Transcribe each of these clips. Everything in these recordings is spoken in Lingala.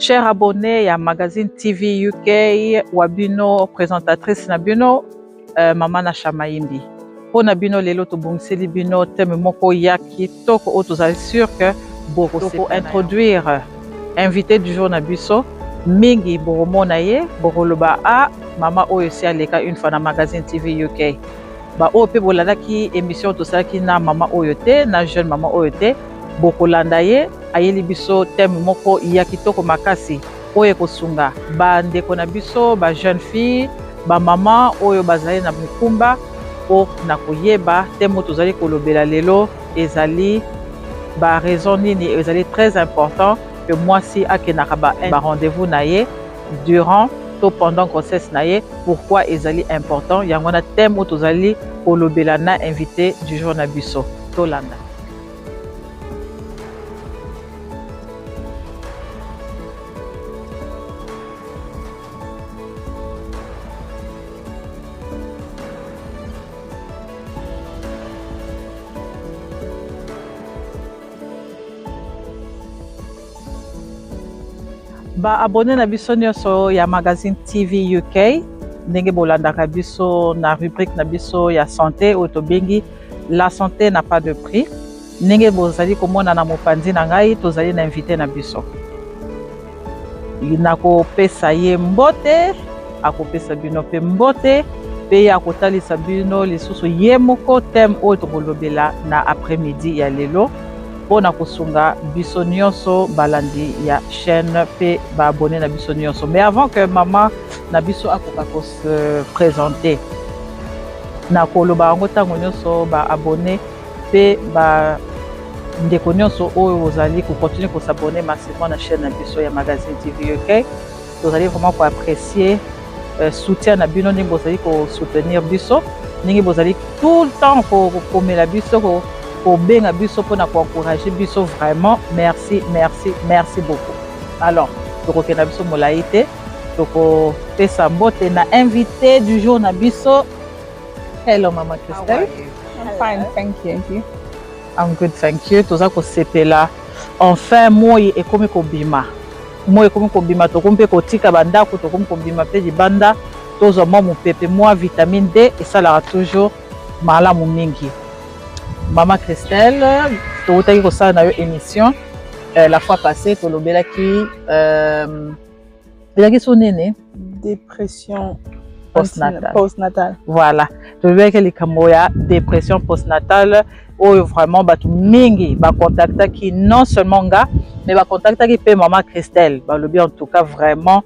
Chers abonnés à Magazine TV UK, Wabino, présentatrice Nabino, Maman Nacha Mayimbi. Pour Nabino, lelo to bungseli bino thème moko yaki toko otozali sûr que pour introduire invité du jour Nabiso, mingi boromona ye, boroloba a Mama Oyosi aleka une fois na Magazine TV UK. Ba ope bolalaki émission to salaki na Mama Oyote, na jeune Mama Oyote, bokolanda ye ayeli biso thème moko ya kitoko makasi oyo kosunga ba ndeko na biso ba jeune fille ba mama oyo bazali na mikumba o na koyeba thème tozali kolobela lelo ezali ba raison nini ezali très important que moi si akenaka ba rendez-vous na ye durant to pendant grossesse na ye pourquoi ezali important yango na thème tozali kolobela na invité du jour na biso tolanda. Ba abonné na biso nyonso ya Magazine TV UK ndenge bolandaka biso na rubrique na biso ya santé otobengi la santé n'a pas de prix ndenge bozali komona na mopanzi na ngai tozali na invité na biso nakopesa ye mbote akopesa bino pe mbote pe ya kotalisa bino lisusu ye moko thème oyo tokolobela na après-midi ya lelo pona kosunga biso nyonso balandi ya chaîne pe ba abonné na biso nyonso. Mais avant que maman na biso akoka ko se présenter na koloba ngo tango nyonso ba abonné pe ba ndeko nyonso oyo ozali ko continuer ko s'abonner massivement na chaîne na biso ya Magazine TV UK. Vous allez vraiment ko apprécier soutien na bino ndenge bozali ko soutenir biso ndenge bozali tout le temps ko komela biso ko pour bien biso pour encourager biso vraiment merci beaucoup. Alors toko kena biso molaite toko pesa mbote na invité du jour na biso. Hello Mama Christelle. I'm fine, thank you. I'm good, thank you. Toza ko sepela enfin moi ekomi kobima toko mpe kotika bandako toko kobima pe libanda tozo mo pepe moi vitamine D et ça la toujours malamu mingi. Mama Christelle, tu as eu une émission la fois passée, tu as eu dépression postnatale. Voilà, tu as eu dépression postnatale où vraiment tu mingi contacter qui non seulement gars mais contacter qui peut Mama Christelle. En tout cas vraiment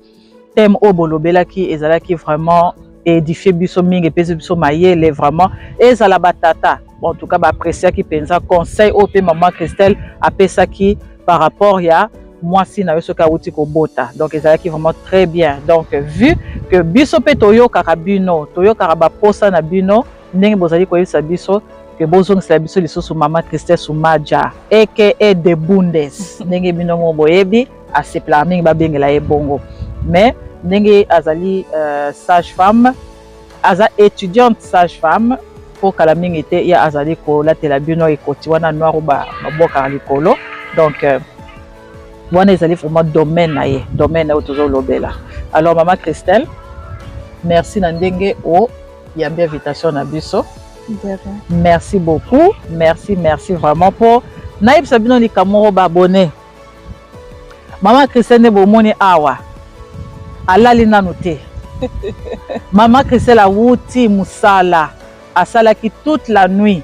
thème au bolobela qui est qui vraiment édifié biso mingi pese biso mayele vraiment et ça la batata. En tout cas, apprécier qui pensa conseil au pe Maman Christelle après ça qui par rapport à moi si na yoso ka uti ko bota. Donc ça qui vraiment très bien. Donc vu que biso pe toyo karabino, toyo karaba posa na bino, ndenge bozali ko yisa biso que bozong sa biso lisusu Maman Christelle Sumaja aka de Bundes. Ndenge bino mo boyebi a se planning ba bengela e bongo. Mais ndenge azali sage-femme, aza étudiante sage-femme pour que la mingi était ya azali ko la telabino et kotiwana noir ba boka likolo donc wana ezali vraiment domaine au toujours lobela. Alors Mama Christelle, merci na ndenge o ya invitation na biso. Merci beaucoup, merci vraiment pour naïb sabino ni kamoro ba abonné. Mama Christelle ne bomoni awa alali nanu te. Mama Christelle a wuti musala à salaki toute la nuit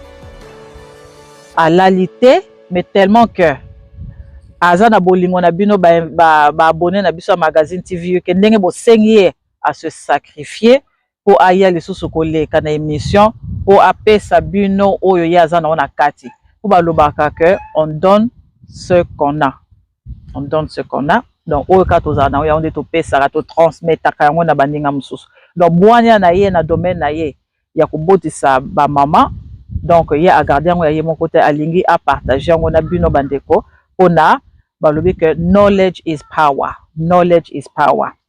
à l'alité mais tellement que azana bolingo na bino ba abonné na biso Magazine TV que ndenge bo sengier à se sacrifier pour aya lisusu koleka na émission pour apesa bino oyo ya azana ona kati pour ba lobaka que on donne ce qu'on a donc oyo ka tozana oyo onde to pesa to transmettre ka yango na bandinga mususu donc bwanya na ye na domaine na ye ya kobotisa ba mama donc ya a garder yango ya ye mon côté alingi a partager yango na bino bandeko pona balobi que knowledge is power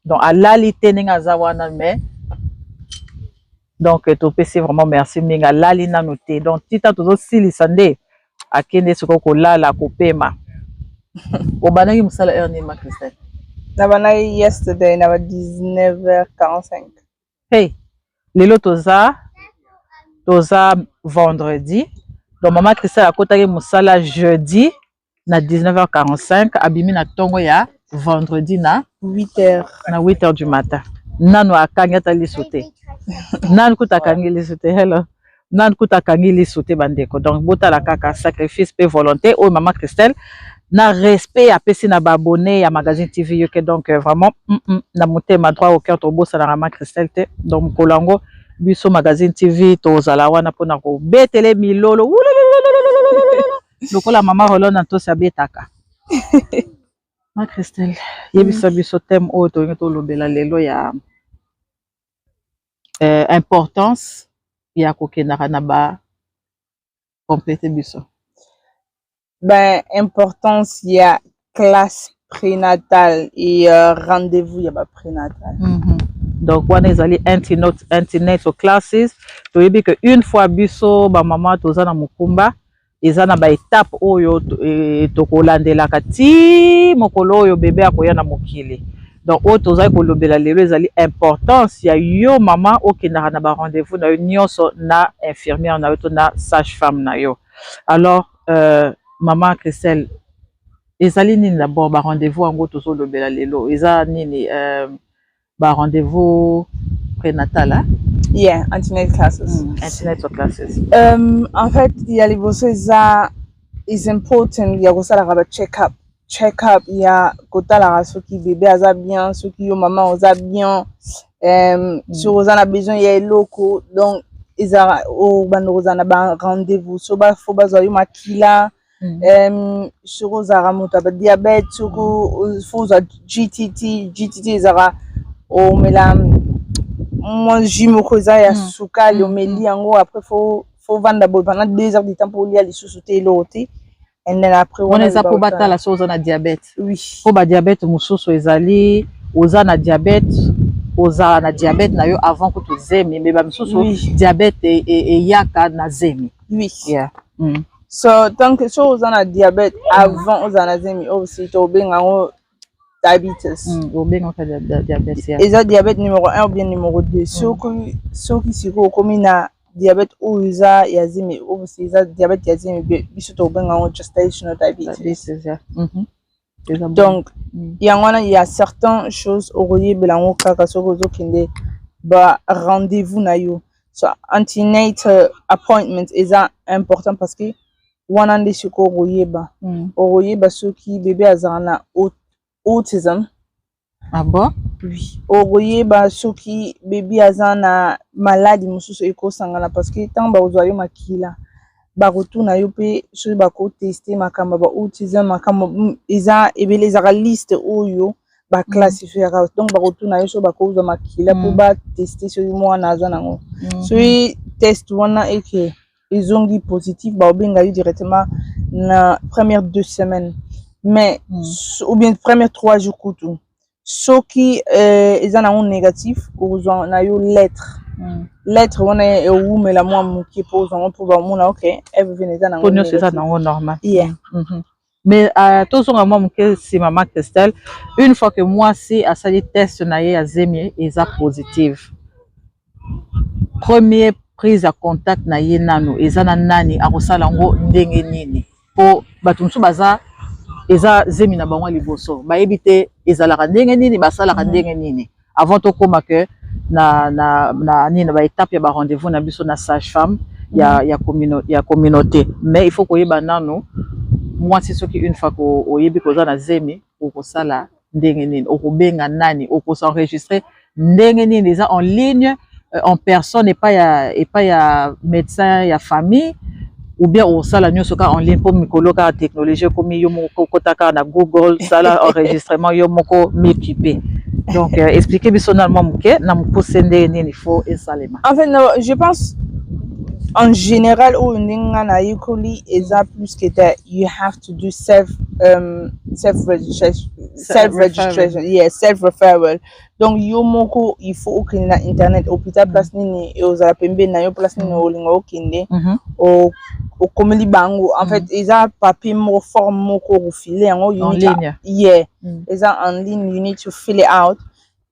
donc à l'alité ninga zawana mais donc to pesi vraiment merci minga lali na noté donc tita tozo silisa nde akende soko kolala kopema Obana qui musala erni ma Christelle. Nabana yesterday, naba 19h45. Hey, lelo toza vendredi. Donc maman Christelle a kotaki musala jeudi na 19h45 abimi na tongo ya vendredi na 8h. Na 8h du matin. Nanu akangi atali sote. Nanu kutakangi li sote. Hello. Nanu kutakangi li sote bandeko. Donc bota la kaka sacrifice pe volonté o maman Christelle na respect apesi na babonné ya magazine TV yoke donc vraiment na motema droit au cœur to bossa na maman Christelle te. Donc kolango biso magazine TV to zala wana pona ko betele milolo. Lokola mama Rolona to sabetaka. Ma Christelle, yebisa biso thème oyo tolingi tolobela lelo ya importance ya kokendaka na ba compléter biso. Ben, importance ya classe prénatale et rendez-vous ya ba prénatal. Donc wana ezali antenatal classes toyebi que une fois biso ba mama toza na mukumba eza na ba étape oyo tokolandelaka ti mokolo oyo bébé akoya na mokili. Donc oyo tozali kolobela lelo ezali importance ya yo mama okendaka na ba rendez-vous na yo nyonso na infirmière na yo to na sage-femme na yo. Alors maman Christelle ezali nini d'abord ba rendez-vous yango tozolobela lelo eza nini ba rendez-vous prénatal hein? Yeah, antenatal classes. Antenatal classes. En fait, il y a les bosses ça is important. Il y a aussi la check-up. Check-up, il y a côté la ceux qui bébé a bien, ceux qui yo maman a bien. Sur on a besoin il y a locaux donc ils a au bandozana ba rendez-vous. So ba faut ba zo yo makila. Sur on a monta diabète, sur faut GTT ils a au mélam moi jimoko ya suka le meli yango après faut vendre pendant 2 heures de temps pour lire les sous-soutés l'autre and then après on est pour battre la chose na diabète. Oui. Pour ba diabète mususu ezali oza na diabète na yo avant que tu zemi mais ba mususu diabète et yaka na zemi. Oui. Yeah. So tant que chose on a diabète avant on a zemi aussi to benga diabetes. Et ça diabète numéro 1 ou bien numéro 2. Ceux qui sont comme na diabète ou isa yazimi ou isa diabète yazimi biso to benga gestational diabetes. Donc il y a certaines choses au relié belango kaka sokozo kende ba rendez-vous na yo. So antenatal appointment is important parce que wana ndi siko royeba. Royeba ceux qui bébé azana autism. Ah bon? Oui. Ogoye ba soki baby azana maladie mususu eko sangana parce que tant ba ozoyo makila ba retourna yo pe so ba ko tester makamba ba autism makamba eza ebele za liste oyo ba classifier donc ba retourna yo so ba ko zo makila pour ba tester so mo na azana ngo. So test wana eke izongi positif ba obenga yo directement na première 2 semaines. Mais ou bien première 3 jours coutou ceux qui ils en ont négatif ou ont eu lettre on est où mais la moi qui pose on pour voir mon OK elle venait dans on c'est ça non normal. Yeah. Mais tous on moi que c'est maman Christelle une fois que moi c'est à ça les tests na ya zemi et ça positive première prise à contact na ye nano ezana nani akosala ngo ndenge nini po batumsu baza eza zemi na bango liboso bayebi te ezalaka ndenge nini basalaka ndenge nini avant to koma que na nini ba étape ya ba rendez-vous na biso na sage-femme ya communauté mais il faut koyeba nano moi c'est ce qui une fois ko oyebi koza na zemi okosala ndenge nini okobenga nani okosenregistrer ndenge nini eza en ligne en personne et pas ya médecin ya famille ou bien au sala nyonso ka en ligne pour mikolo ka technologie comme yo moko kotaka na Google sala enregistrement yo moko m'équiper. Donc expliquez personnellement muke na mukosende nini faut esalema. En fait je pense en général ou ninga na yikoli eza plus que that you have to do self self-registration, yeah, self-referral. Donc yo moko il faut okende na internet hôpital place nini et aux apembe na yo place nini olinga okende o komeli bango en fait ils ont papier mo forme moko refilé en ligne, yeah ils ont en ligne, you need to fill it out.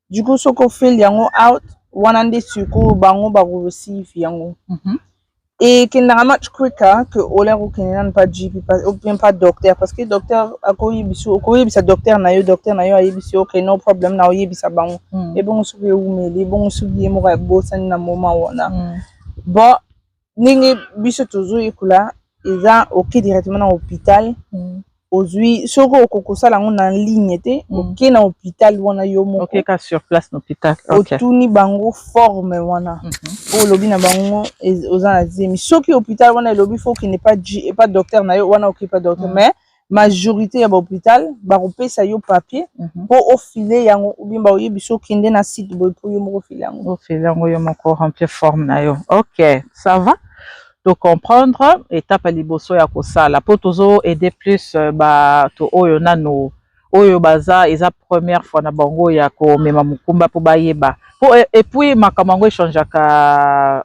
Du coup soko fill yango out wanande suko bango ba receive yango et qu'il n'a much quicker que Oler ou qu'il n'a pas GP ou bien pas docteur parce que docteur a koyi biso docteur na yo ayi biso okay no problem na oyi bisa bango et bon soubi ou meli bon soubi mo ga bosan na moment wana bon ningi biso toujours ikula eza ok directement na hôpital aujourd'hui soko okokosala ngo na ligne te ok na hôpital wana yo moko ok ka sur place na hôpital ok otuni bango forme wana o lobi na bango oza na zemi soki hôpital wana lobi faut qu'il n'est pas docteur na yo wana ok pas docteur mais majorité ya ba hôpital ba kopesa yo papier pour offiler yango ou bien ba oyebi soki kende na site boy pour yo moko filer yango yo moko remplir forme na yo ok ça va de comprendre étape à liboso ya kosala po tozo aider plus ba to oyo nano oyo baza eza première fois na bango ya ko mema mukumba po bayeba po et puis makamango échangeaka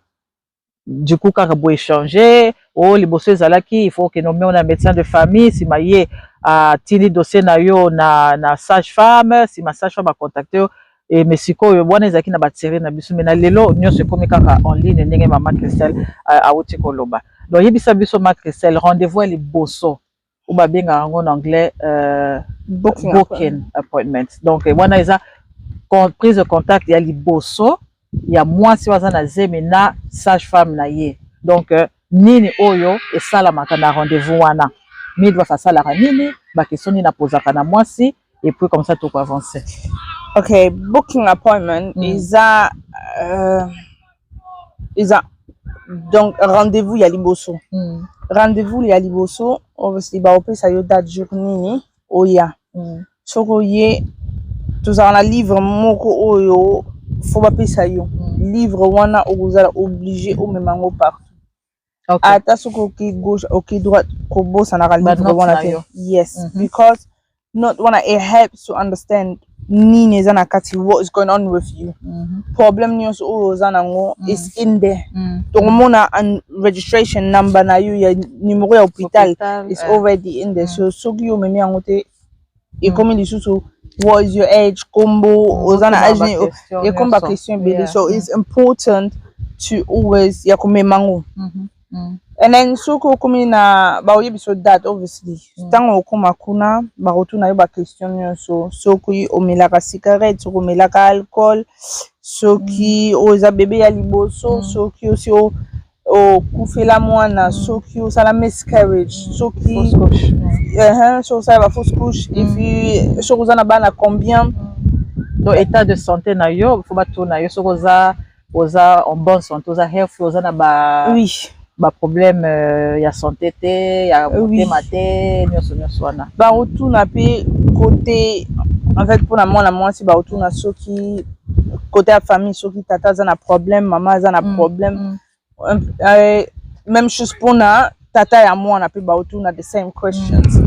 du coup kaka bo échanger o liboso ezalaki il faut que nommer on a médecin de famille si maye a tili dossier na yo na sage femme si ma sage femme a contacté et mais sikoyo bwana ezaki na batiri na biso mais na lelo nyonso ekomi kaka en ligne ndenge mama Christelle awuti koloba donc yebisa biso ma Christelle rendez-vous à liboso ou babenga yango en anglais booking appointment donc wana eza prise de contact ya liboso ya mwasi waza na zemi na sage femme na ye donc nini oyo esalamaka na rendez-vous wana midwa fasalaka nini bakestion nini apozaka na mwasi et puis comme ça tout peut avancer. Okay, booking appointment is a donc rendez-vous ya liboso. Rendez-vous ya liboso obviously ba opesa yo date journée oya. Soko ye tozala livre moko oyo faut ba pesa yo. Livre wana okuzala obligé o memango partout. Okay. Ata soko ki gauche ok droite ko bosa na livre wana te. Yes, because not wanna it helps to understand nini eza na kati what is going on with you. Problem news o za nango is in there. Donc mona an registration number na you ya numéro ya hôpital is already in there. So you memi angote e comme lisusu what is your age combo o za na age e komba question bele. So it's important to always ya kumemango. And then soko komi na ba oyebi so that obviously tango okoma kuna ba rotuna yo ba question nyonso soki omelaka cigarette soki omelaka alcool soki oza bébé ya liboso soki aussi o kufela mwana soki osala miscarriage soki so ça va fausse couche et puis soki oza na bana combien donc état de santé na yo faut ba tona yo soki oza en bonne santé oza healthy oza na ba oui ba problème ya santé te ya motema te nyonso wana ba rotuna pe côté en fait pour la moi si ba rotuna soki côté ya famille soki tata za na problème maman za na problème même chose pour na tata ya moi na pe ba rotuna the same questions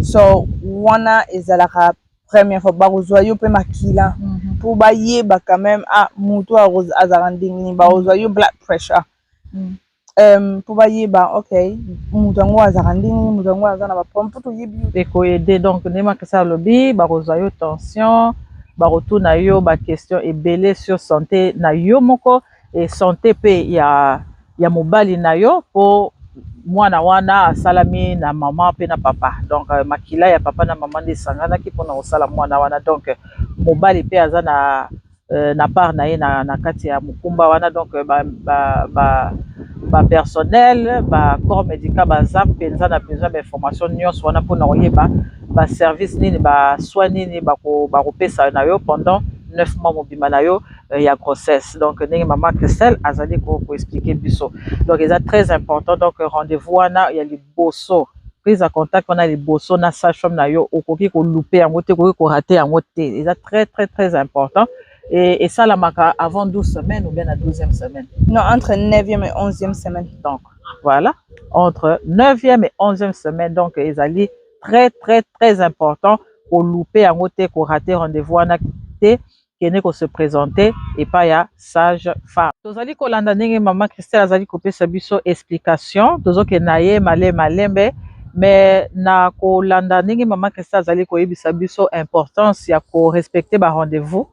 so wana ezalaka première fois ba rozwa yo pe makila pour ba yeba quand même mutu azara ndingini ba rozwa yo blood pressure pour bailler ba ok mutango azarandini mutango azana ba pompe to yebi eko aider donc nema que ça lobby ba rosayo tension ba retour na yo ba question ebele sur santé na yo moko et santé pe ya mobali na yo po mwana wana salami na maman pe na papa donc makila ya papa na maman de sangana ki pona osala mwana wana donc mobali pe azana na part na ye na kati ya mukumba wana donc ba personnel ba corps médical baza penza na besoin d'information nyonso wana mpona koyeba ba service nini ba soin nini bakopesa na yo pendant 9 mois mobima na yo ya grossesse donc ndenge mama Christelle azali ko expliquer biso donc c'est très important donc rendez-vous wana ya liboso prise en contact wana liboso na sage-femme na yo okoki ko louper yango te okoki ko rater yango te c'est très important. Et ça, la maca avant 12 semaines ou bien la 12e semaine? Non, entre 9e et 11e semaine. Donc, voilà. Entre 9e et 11e semaine, donc, ils allaient très très très important pour louper en côté pour rater rendez-vous en acte kene ko se présenter et pas ya sage femme tozali kolanda ndenge maman Christelle azali kopesa biso explication tozoke na ye malembe mais na kolanda ndenge maman Christelle azali koyebisa biso importance ya ko respecter ba rendez-vous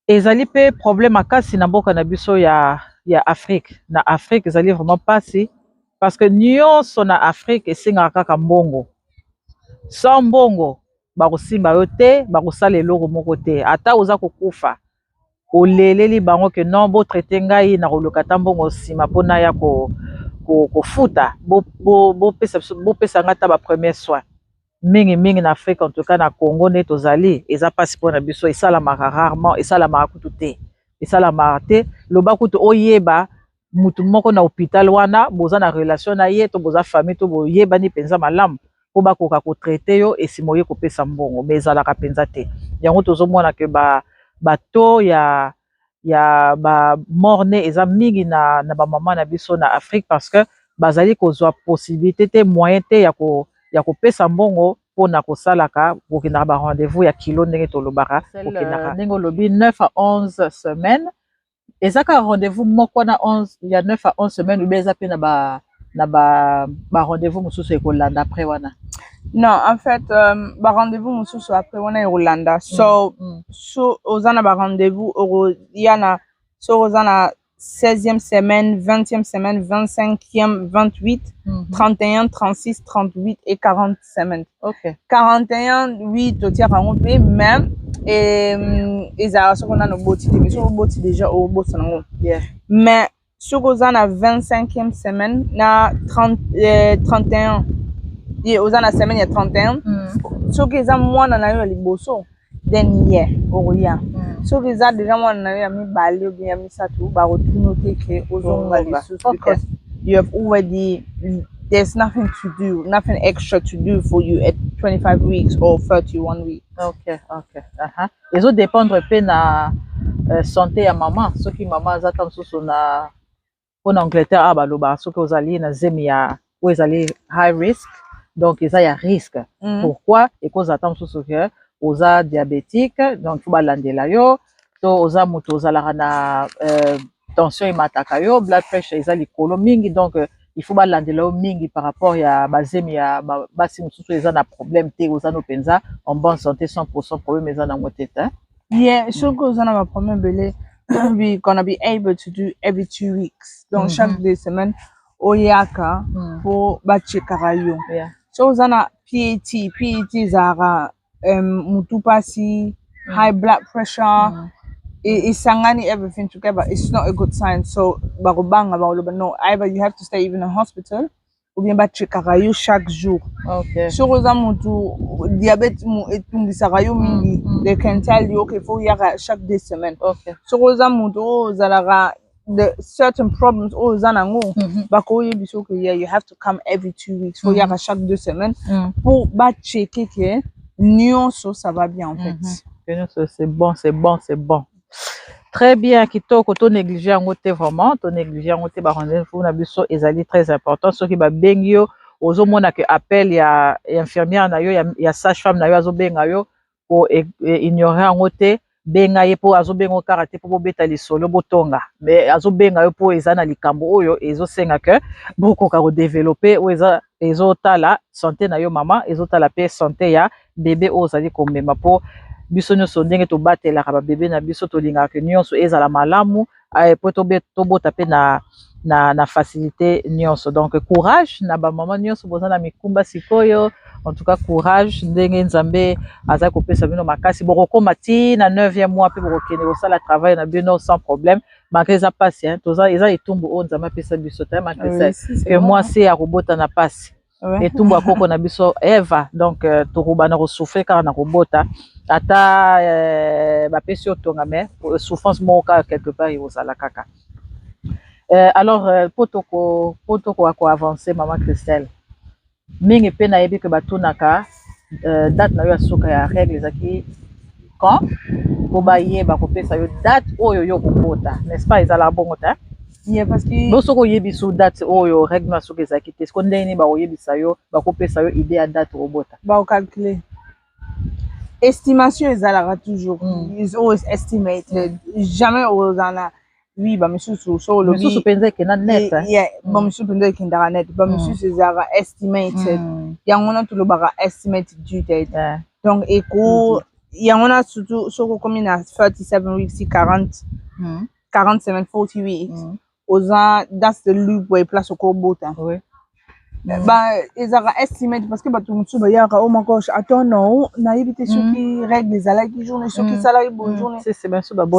ezali pe problème makasi na mboka na biso ya Afrique na Afrique ezali vraiment pasi parce que nyonso na Afrique esengaka kaka mbongo sans mbongo bakosimba yo te bakosala eloko moko te ata oza kokufa oleleli bango ke non botraite ngai na koluka ta mbongo nsima mpona ya kofuta bopesa nga ta bapremier soin mingi na Afrique en tout cas na Congo nde tozali eza mpasi mpona biso esalamaka rarement esalamaka kutu te esalamaka te loba kutu oyeba mutu moko na hôpital wana boza na relation na ye to boza famille to boyebani mpenza malamu po bakoka kotraite yo esima oye kopesa mbongo mais ezalaka mpenza te yango tozomona ke bato ya bamorne eza mingi na bamama na biso na Afrique parce que bazali kozwa possibilité te moyen te ya kopesa mbongo mpona kosalaka kokendaka ba rendez-vous ya kilo ndenge tolobaka kokendaka ndenge olobi 9 à 11 semaines ezaka rendez-vous moko na 11 ya 9 à 11 semaines oubien eza pe na ba rendez-vous mosusu ekolanda après wana non en fait ba rendez-vous mosusu après wana ekolanda so oza na ba rendez-vous yana so oza na 16e semaine, 20e semaine, 25e, 28, 31, 36, 38 et 40 semaines. Ok. 41, oui, tu tiens à romper, même, et ça, ce qu'on a nos bottes, mais sur nos bottes déjà, au bout, mais, sur qu'on a 25e semaine, na 31, et aux a semaine, il y a 31, sur qu'ils ont moins dans la les bossos, then yeah, oh yeah. So les a déjà moi on a mis balé ou bien mis ça tout bah retourner que aux because you have already there's nothing to do, nothing extra to do for you at 25 weeks or 31 weeks. Ok. Les autres dépendent peu na santé ya maman, ceux qui maman attend sous na en Angleterre ah baloba ceux qui osali na zemia ou ezali high risk donc ils a risque. Pourquoi et cause attend sous que oza diabétique donc faut balandela yo to oza moto ozalaka na tension emataka yo blood pressure eza likolo mingi donc il faut balandela yo mingi par rapport ya bazemi ya basi mosusu eza na problème te oza no penza en bonne santé 100% problème eza na ngote te yeah so ko oza na ba problème belé we gonna be able to do every 2 weeks donc chaque 2 semaines oyaka pour ba checkara yo so oza na PAT zara mutu pasi high blood pressure it's sangani everything together it's not a good sign so barobanga no either you have to stay even in hospital ou bien ba checkara yo chaque jour okay so oza mutu diabète mu etungisaka yo mingi they can tell you okay for yaka chaque 2 semaines okay so oza mutu ozalaka the certain problems oza nango bakoye biso que yeah you have to come every 2 weeks for yaka chaque 2 semaines pour ba checker que nyonso ça va bien en fait c'est bon très bien kitoko to négliger yango te vraiment to négliger yango te ba rendez-vous na biso ezali très important soki ba bengi yo ozomona que appel ya infirmière na yo ya sage femme na yo azobenga yo po ignorer yango te benga ye po azobenga karate po bobeta lisolo botonga mais azobenga yo po eza na likambo oyo ezosenga que bokoka ko développer o eza ezotala santé na yo mama ezotala pe santé ya bébé ozali komema po biso nyonso ndenge tobatelaka babebe na biso tolingaka nyonso ezala malamu po tobota pe na facilité nyonso donc courage na bamama nyonso boza na mikumba sikoyo en tout cas courage ndenge nzambe azali kopesa bino makasi bokokoma ti na 9e mois mpe bokokende kosala travail na bino sans problème malgré eza pasi toza eza etumbu oyo nzambe apesa biso te malgré que mwasi akobota na pasi etumbu ya koko na biso Eva donc tokobana kosouffrir kaka na kobota ata bapesi otonga mais souffrance moko kaka quelque part ekozala kaka alors po tokoka koavancer mama Christelle mingi mpe nayebi ke batunaka date na yo ya suka ya règle ezalaki quand po bayeba kopesa yo date oyo yo kokota n'est-ce pas ezalaka bongo te Yeah, parce que boso ko yebi so date oyo règle na soki ezaki te ko ndenge ba oyebisa yo bakopesa yo idée ya date obota ba calculer estimation ezalaka toujours is always estimated jamais ozana oui ba misusu so lobi misusu penza ekenda net yeah ba misusu penza ekenda net ba misusu ezalaka estimated yango na tulobaka estimated due date donc eko yango na surtout soko komi na 37 weeks 40 40 semaines 40 weeks oza that's the loop where place oko bota ba ezalaka estimate parce que bato mosusu bayaka oh my gosh attends non nayebi te soki règle ezalaki journée soki esalaki bonne journée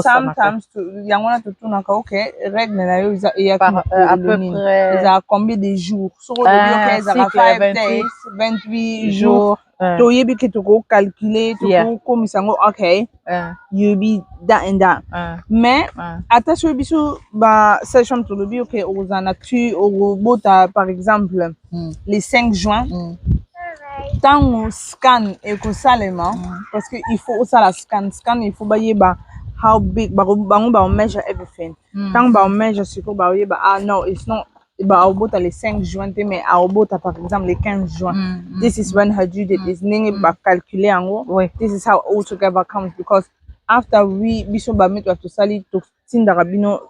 sometimes yango na totunaka ok règle na yo eyaki à peu près ezalaka combien de jours soko olobi ok ezalaka 5 days 28 jours toyebi ke tokocalculer tokokomisa yango ok yoyebi that and that mais ata soki biso basage-femme tolobi ok okozala tu okobota par exemple le 5 juin ntango scan ekosalema parce que il faut osala scan il faut bayeba how big bango baomeasure everything ntango baomeasure sikoyo baoyeba ah no it's not baobota le 5 juin te mais aobota par exemple le 15 juin this is when her due date is ndenge bacalcule yango this is how all together comes because after we biso bametwa tosali totindaka bino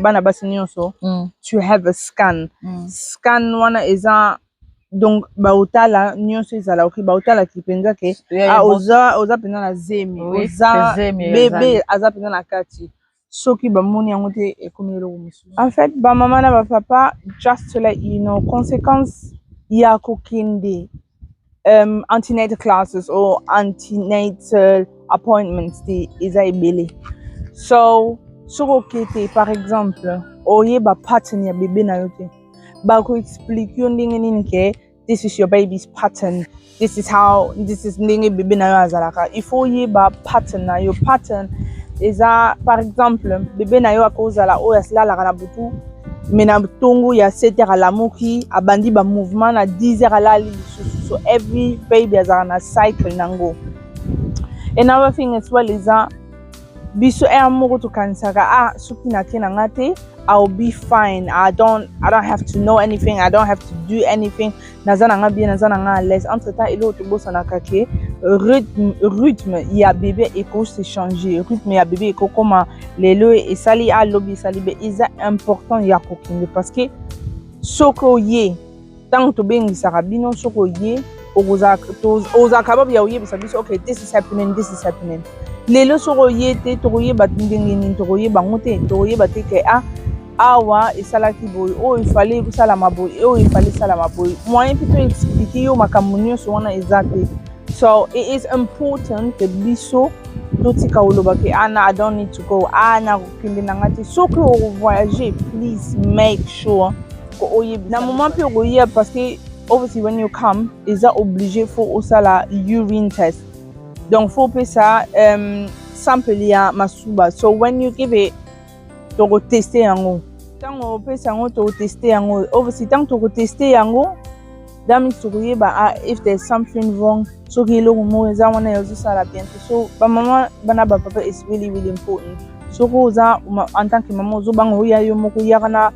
bana basi nyonso to have a scan scan wana eza donc baotala nyonso ezala oki baotala kipenza ke oza penza na zemi oza bebe aza penza na kati soki bamoni yango te ekomi eloko mosusu en fait bamama na bapapa just to let you know conséquence ya kokende antenatal classes or antenatal appointments te eza ebele so soki okete par exemple oyeba pattern ya bebe na yo te bakoexplike yo ndenge nini ke this is your baby's pattern this is ndenge bebe na yo azalaka il faut oyeba pattern na yo pattern eza par exemple bebe na yo akozala oyo asilalaka na butu me na ntongo ya 7h alamuki abandi ba mouvement na 10h alali lisusu so every baby azalaka na cycle nango. Another thing as well is biso moko tokanisaka soki nake na nga te I'll be fine. I don't have to know anything. I don't have to do anything. Nazana nga bien, nazana nga à l'aise. Entre temps, il y a autre chose na kake. Rythme, il y a bébé éco c'est changé. Rythme, il y a bébé éco comme les lois et sali à lobby sali be. C'est important il y a kokinde parce que soko ye tant to bengi sarabino soko ye oza kabab ya oye bisabiso okay this is happening. Lelo soko ye te toye batindenge ni toye bangote toye bateke awa esalaki boy il fallait sala maboy il fallait sala maboy moyen plutôt expliquer yo makamunyo so wana exactly so it is important que biso totika oloba ke I don't need to go na kokinde nangati so que o voyager please make sure ko oye na moment pe oye parce que obviously when you come is obligé faut osala urine test donc faut faire ça sample ya masuba so when you give it to go tester yango tango pesa yango to tester yango obviously tango to go tester yango that means to yeba if there's something wrong so ke lo mo eza wana yozo sala bien so ba mama bana ba papa is really important so ko za en tant que maman zo bango ya yo moko ya kana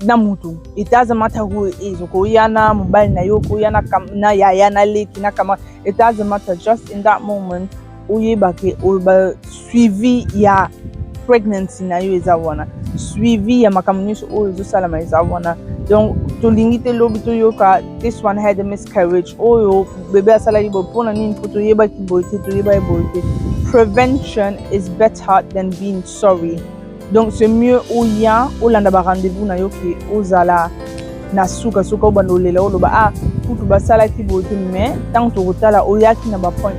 na mutu it doesn't matter who it is ko yana mobile na yo ko yana na ya na leki na kama it doesn't matter just in that moment oyeba ke ba suivi ya pregnancy na yo eza wana suivi ya makamunisho oyo salama eza wana donc to lingite lobi to yoka this one had a miscarriage oyo bebe asala ibo pona nini to yeba kiboite to yeba iboite prevention is better than being sorry donc c'est mieux oya olanda ba rendez-vous na yo ke ozala na suka obandolela oloba kutu basala kiboite mais tant to kotala oya ki na ba point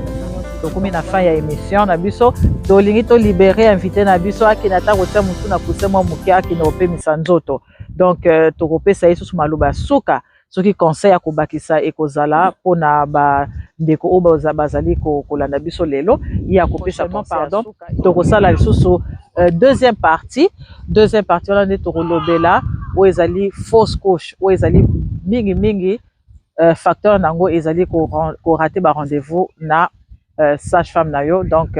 tokomi na fin ya émission na biso tolingi to libérer invité na biso akina ta kotia mutu na kuse mwa moke akina opemisa nzoto donc tokopesa ye susu maloba suka soki conseil ya kobakisa ekozala mpona bandeko oyo bazali kolanda biso lelo ye akopesa pardon tokosala lisusu deuxième partie wana nde tokolobela oyo ezali fausse couche oyo ezali mingi facteur nango ezali korate ba rendez-vous na sage-femme na yo donc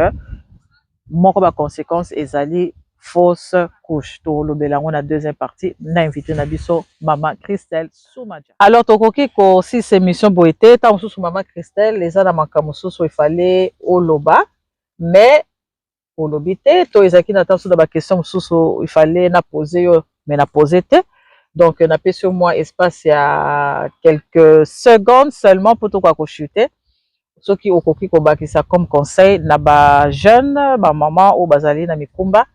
moko ba conséquence ezali fausse couche. On a deuxième partie. On a invité Nabiso, Maman Christelle Soumadja. Alors, tokoki ko si ces missions boité, tant sous Maman Christelle, les ana makamusu il fallait au loba, mais au lobité, to ezaki na tant sous la question il fallait na poser mais na poser te. Donc, on a fait sur moi espace il y a quelques secondes seulement pour tout quoi chuter. Ceux qui ont compris ça comme conseil, na ba jeune, ba maman ou bazali na mikumba,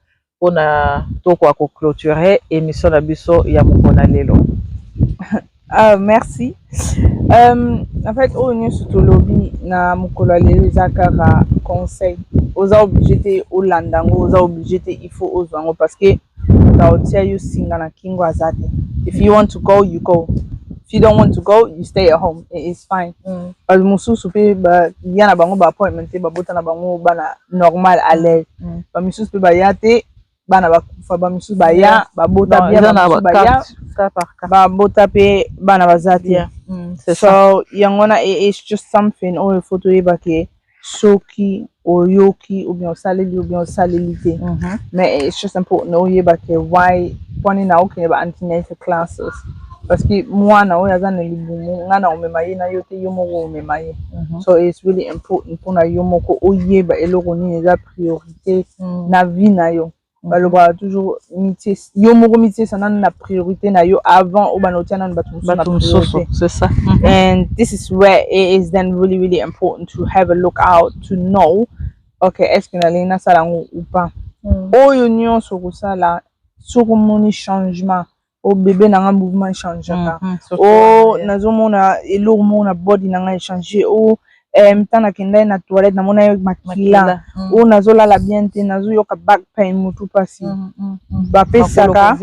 on a tout quoi clôturer émission na biso ya mukona lelo. Merci. En fait, au niveau surtout lobby na mukona lelo zakara conseil. Aux obligés au landango, aux obligés il faut aux wango parce que na otia you singa na kingo azate. If you want to go, you go. If you don't want to go, you stay at home. It is fine. Parce que mususu pe ba yana bango ba appointment ba bota na bango bana normal à l'aise. Ba mususu pe ba yate bana ba kufa ba mususu ba ya ba bota bien ba mususu ba ya ba bota pe bana bazate. So yangona it's just something or photo e ba ke soki or yoki ou bien salilité. Mais it's just important oh ye ba ke why poni na okay ba antenatal classes. Parce que moi na oya za nelibumu ngana omemaye na yote yomoko omemaye. So it's really important pour na yomoko oyeba eloko nini eza priorité na vie na yo. Baloba toujours mitié yomoko mitié sana na priorité na yo avant o banotia na batu soso. C'est ça. And this is where it is then really important to have a look out to know okay est-ce que na lena sala ou pas. Oyo nyonso ko sala soko moni changement au bébé nanga mouvement change oh nazomona eloko mona body nanga changer oh mtana kenda na toilette na mona makila oh nazola la bien te nazo yoka back pain mutu pasi ba pesaka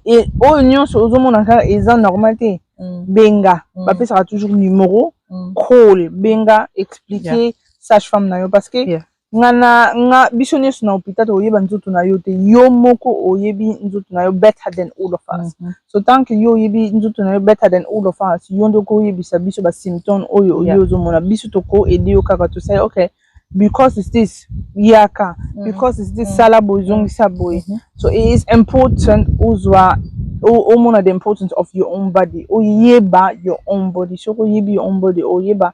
et oh nyonso ozomona ka eza normal te benga ba pesaka toujours numéro call benga expliquer sage-femme na yo parce que nga biso nyonso na hôpital oyeba nzoto na yo te yo moko oyebi nzoto na yo better than all of us. So tant que yo oyebi nzoto na yo better than all of us yo ndoko oyebisa biso ba symptômes oyo oyo ozomona biso toko aider yo kaka to say okay because it's this yaka because it's this salabo zongisa boy. So it is important uzwa omona the importance of your own body oyeba your own body so oyebi your own body oyeba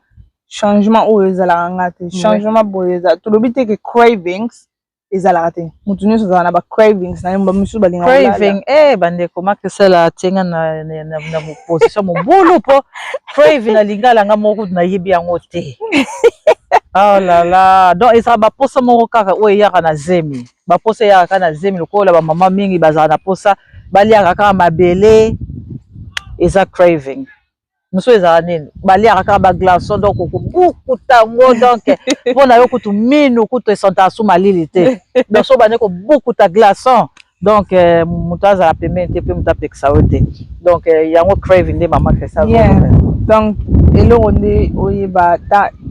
changement ou ezala ngate changement boyeza to lobite ke cravings ezala ngate mutu nyonso za na ba cravings na yamba musu balinga craving bande ko makesela tenga na position mo bolo po craving na lingala nga moko na yebi yango te. Oh la la donc ezala ba posa moko kaka o yaka na zemi ba posa yaka na zemi lokola ba mama mingi bazala na posa bali yaka kaka mabele eza craving. Monsieur Ezanine, baliaka kaka ba glaçon donc beaucoup tango donc pour na yo kutu minu kutu esanta sous malili te donc so bane ko beaucoup ta glaçon donc mutaza la pement te pe mutapekisa ote donc yango craving de mama Christelle. Donc hello oyeba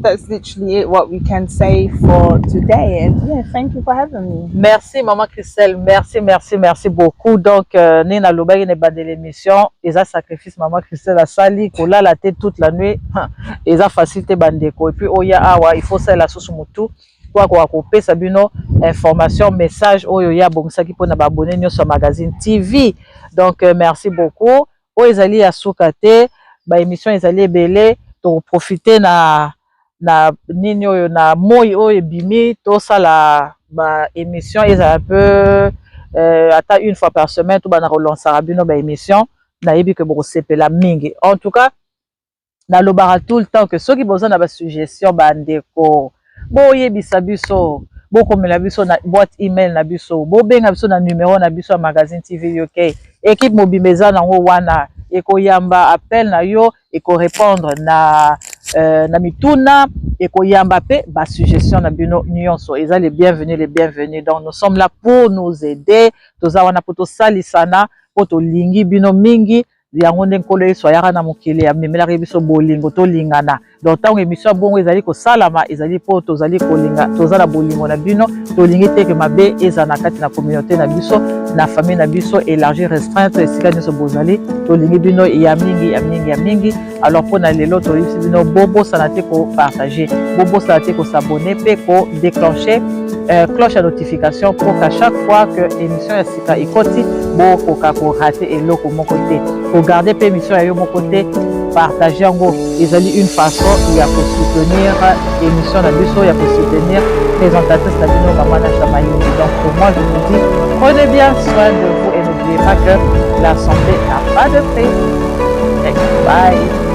that's literally what we can say for today and thank you for having me. Merci maman Christelle, merci beaucoup. Donc nina lobaki ne ba de l'émission eza sacrifice maman Christelle a sali kola la tête toute la nuit eza facilité bandeko et puis oya awa il faut ça la sous mutu kwa couper sabino information message oyo ya bongsaki pona ba abonné sur magazine TV. Donc merci beaucoup. O ezali ya sukate ba émission ezali ebele to profiter na nini oyo na moi oyo bimi to sala ba émission ezala un peu ata une fois par semaine to bana relancer bino ba émission na yebi que bo sepela mingi. En tout cas na lobara tout le temps que ceux qui besoin na ba suggestion ba ndeko bo yebisa biso bo komela biso na boîte email na biso bo benga biso na numéro na biso ya magazine TV UK équipe mobimeza nango wana eko yamba appel na yo eko répondre na mituna eko yamba pe ba suggestion na bino nyonso eza les bienvenus donc nous sommes là pour nous aider toza wana poto salisana poto lingi bino mingi yango nde nkolo yesu ayaka na mokili ya memela biso bolingo to lingana donc tant émission bongo ezali ko salama ezali po tozali kolinga tozala bolingo na bino tolingi te que mabe eza na kati na communauté na biso na famille na biso élargie restreinte esika nyonso bozali tolingi bino ya mingi alors pour na lelo toyebisi bino bobosana te ko partager bobosana te ko s'abonner pe ko déclencher cloche à notification pour qu'à chaque fois que émission ya sika ekoti bokoka ko rater eloko moko te ko garder pe émission ya yo moko te partager yango ezali une façon ya ko soutenir émission na biso ya ko soutenir présentatrice na bino Maman Nacha Mayindi. Donc pour moi je vous dis prenez bien soin de vous et n'oubliez pas que la santé n'a pas de prix. Bye.